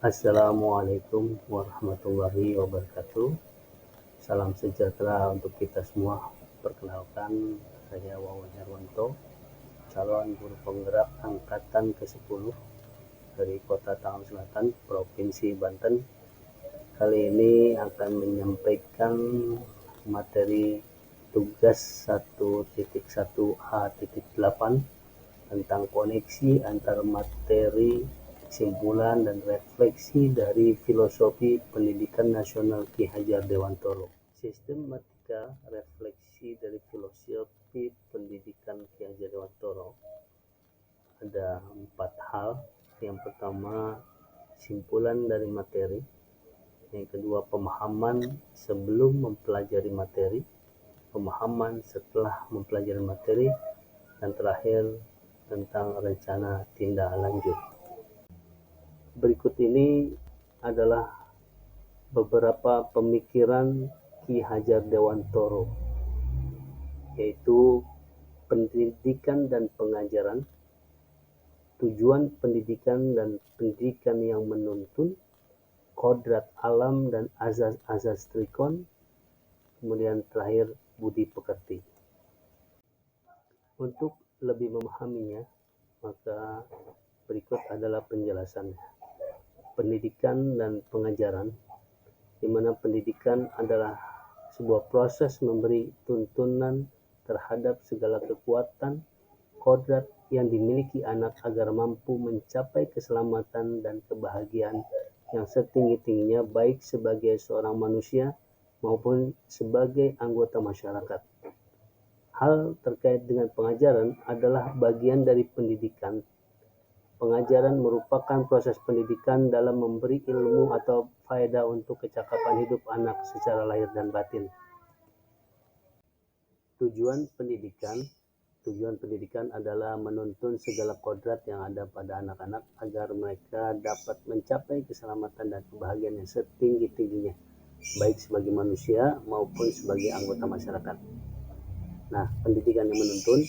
Assalamualaikum warahmatullahi wabarakatuh. Salam sejahtera untuk kita semua. Perkenalkan, saya Wawan Herwanto, calon guru penggerak angkatan ke-10 dari Kota Tangerang Selatan, Provinsi Banten. Kali ini akan menyampaikan materi tugas 1.1a.8 tentang koneksi antar materi, kesimpulan, dan refleksi dari filosofi pendidikan nasional Ki Hajar Dewantoro. Sistematika refleksi dari filosofi pendidikan Ki Hajar Dewantoro ada 4 hal. Yang pertama, simpulan dari materi. Yang kedua, pemahaman sebelum mempelajari materi, pemahaman setelah mempelajari materi, dan terakhir tentang rencana tindak lanjut. Berikut ini adalah beberapa pemikiran Ki Hajar Dewantoro, yaitu pendidikan dan pengajaran, tujuan pendidikan dan pendidikan yang menuntun, kodrat alam dan azas-azas trikon, kemudian terakhir budi pekerti. Untuk lebih memahaminya, maka berikut adalah penjelasannya. Pendidikan dan pengajaran, di mana pendidikan adalah sebuah proses memberi tuntunan terhadap segala kekuatan, kodrat yang dimiliki anak agar mampu mencapai keselamatan dan kebahagiaan yang setinggi-tingginya, baik sebagai seorang manusia maupun sebagai anggota masyarakat. Hal terkait dengan pengajaran adalah bagian dari pendidikan. Pengajaran merupakan proses pendidikan dalam memberi ilmu atau faedah untuk kecakapan hidup anak secara lahir dan batin. Tujuan pendidikan adalah menuntun segala kodrat yang ada pada anak-anak agar mereka dapat mencapai keselamatan dan kebahagiaan yang setinggi-tingginya, baik sebagai manusia maupun sebagai anggota masyarakat. Nah, pendidikan yang menuntun,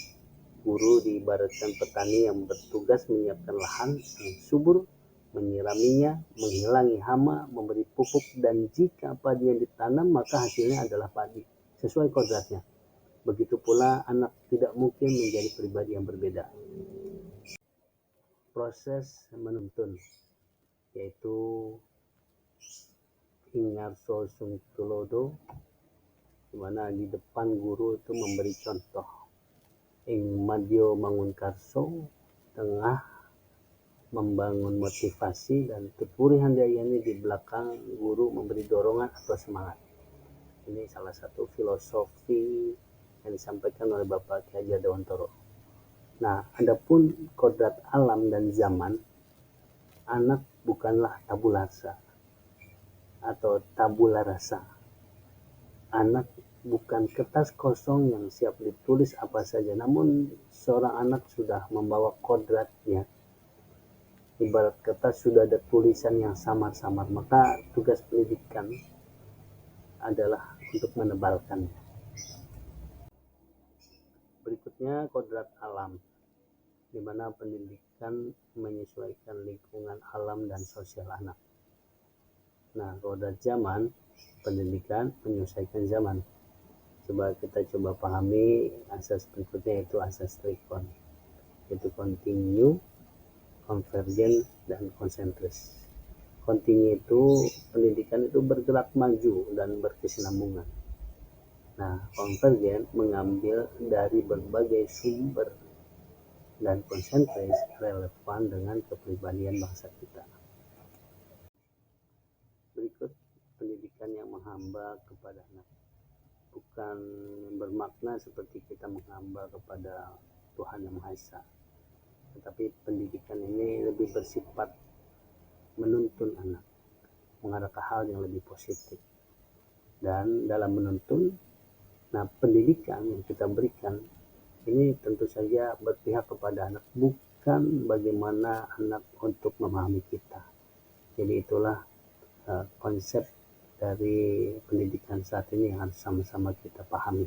guru diibaratkan petani yang bertugas menyiapkan lahan yang subur, menyiraminya, menghilangi hama, memberi pupuk, dan jika padi yang ditanam maka hasilnya adalah padi sesuai kodratnya. Begitu pula anak tidak mungkin menjadi pribadi yang berbeda. Proses menuntun, yaitu Ingarso Sungtulodo, di mana di depan guru itu memberi contoh. Ing Madyo Mangunkarso, tengah membangun motivasi, dan Tepuri Handayani di belakang guru memberi dorongan atau semangat. Ini salah satu filosofi yang disampaikan oleh Bapak Ki Hajar Dewantoro. Nah, adapun kodrat alam dan zaman, anak bukanlah tabula rasa atau tabula rasa. Anak bukan kertas kosong yang siap ditulis apa saja, namun seorang anak sudah membawa kodratnya. Ibarat kertas sudah ada tulisan yang samar-samar, maka tugas pendidikan adalah untuk menebalkannya. Berikutnya, kodrat alam, di mana pendidikan menyesuaikan lingkungan alam dan sosial anak. Nah, kodrat zaman, pendidikan menyesuaikan zaman. Kita coba pahami asas berikutnya, yaitu asas trikon, yaitu continue, konvergen, dan konsentris. Continue itu pendidikan itu bergerak maju dan berkesinambungan. Nah, konvergen mengambil dari berbagai sumber, dan konsentris relevan dengan kepribadian bangsa kita. Berikut pendidikan yang menghamba kepada anak. Bukan bermakna seperti kita menghamba kepada Tuhan Yang Maha Esa, tetapi pendidikan ini lebih bersifat menuntun anak mengarah ke hal yang lebih positif. Dan dalam menuntun, nah, pendidikan yang kita berikan ini tentu saja berpihak kepada anak, bukan bagaimana anak untuk memahami kita. Jadi itulah konsep dari pendidikan saat ini yang harus sama-sama kita pahami.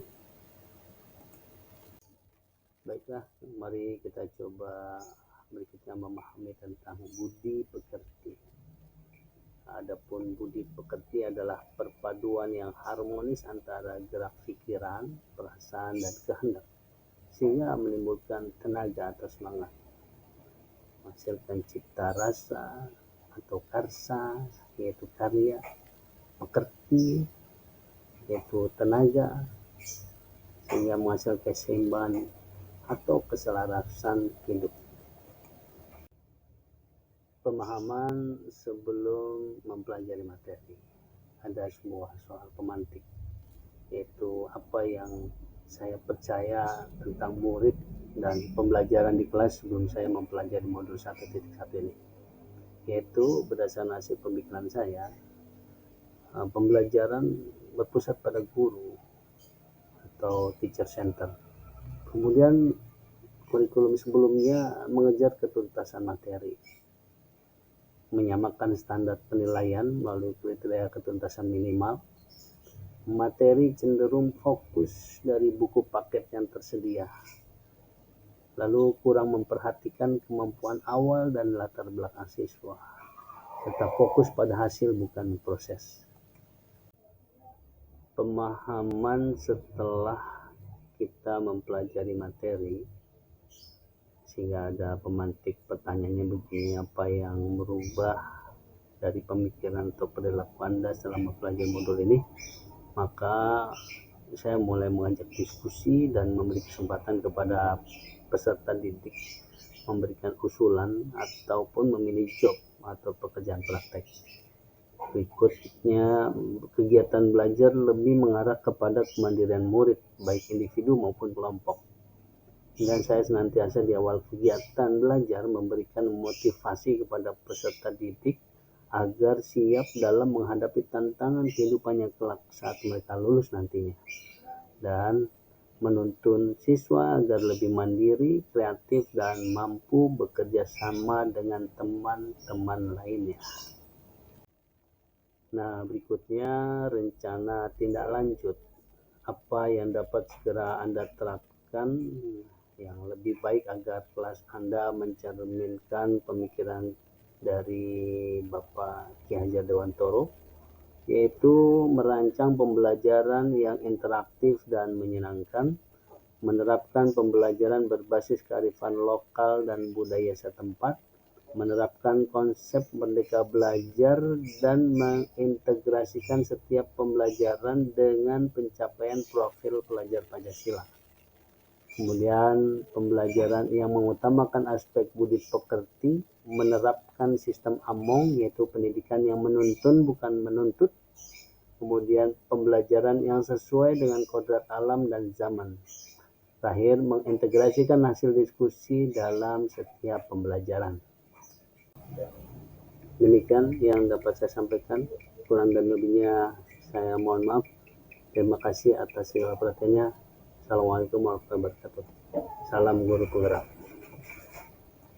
Baiklah, mari kita coba berikutnya memahami tentang budi pekerti. Adapun budi pekerti adalah perpaduan yang harmonis antara gerak pikiran, perasaan, dan kehendak, sehingga menimbulkan tenaga atau semangat, menghasilkan cipta rasa atau karsa, yaitu karya, pekerti, yaitu tenaga, sehingga menghasilkan keseimbangan atau keselarasan hidup. Pemahaman sebelum mempelajari materi. Ada sebuah soal pemantik, yaitu apa yang saya percaya tentang murid dan pembelajaran di kelas sebelum saya mempelajari modul 1.1 ini. Yaitu berdasarkan hasil pemikiran saya, pembelajaran berpusat pada guru atau teacher center. Kemudian kurikulum sebelumnya mengejar ketuntasan materi, menyamakan standar penilaian melalui kriteria ketuntasan minimal. Materi cenderung fokus dari buku paket yang tersedia, lalu kurang memperhatikan kemampuan awal dan latar belakang siswa, serta fokus pada hasil bukan proses. Pemahaman setelah kita mempelajari materi, sehingga ada pemantik pertanyaannya begini, apa yang merubah dari pemikiran atau perilaku Anda selama mempelajari modul ini, maka saya mulai mengajak diskusi dan memberi kesempatan kepada peserta didik memberikan usulan ataupun memilih job atau pekerjaan praktek. Berikutnya, kegiatan belajar lebih mengarah kepada kemandirian murid, baik individu maupun kelompok. Dan saya senantiasa di awal kegiatan belajar memberikan motivasi kepada peserta didik agar siap dalam menghadapi tantangan kehidupannya kelak saat mereka lulus nantinya, dan menuntun siswa agar lebih mandiri, kreatif, dan mampu bekerja sama dengan teman-teman lainnya. Nah, berikutnya rencana tindak lanjut. Apa yang dapat segera Anda terapkan yang lebih baik agar kelas Anda mencerminkan pemikiran dari Bapak Ki Hajar Dewantoro, yaitu merancang pembelajaran yang interaktif dan menyenangkan, menerapkan pembelajaran berbasis kearifan lokal dan budaya setempat, menerapkan konsep merdeka belajar, dan mengintegrasikan setiap pembelajaran dengan pencapaian profil pelajar Pancasila. Kemudian pembelajaran yang mengutamakan aspek budi pekerti, menerapkan sistem AMONG, yaitu pendidikan yang menuntun bukan menuntut. Kemudian pembelajaran yang sesuai dengan kodrat alam dan zaman. Terakhir, mengintegrasikan hasil diskusi dalam setiap pembelajaran. Demikian yang dapat saya sampaikan, kurang dan lebihnya saya mohon maaf. Terima kasih atas segala perhatiannya. Assalamualaikum warahmatullahi wabarakatuh. Salam guru penggerak.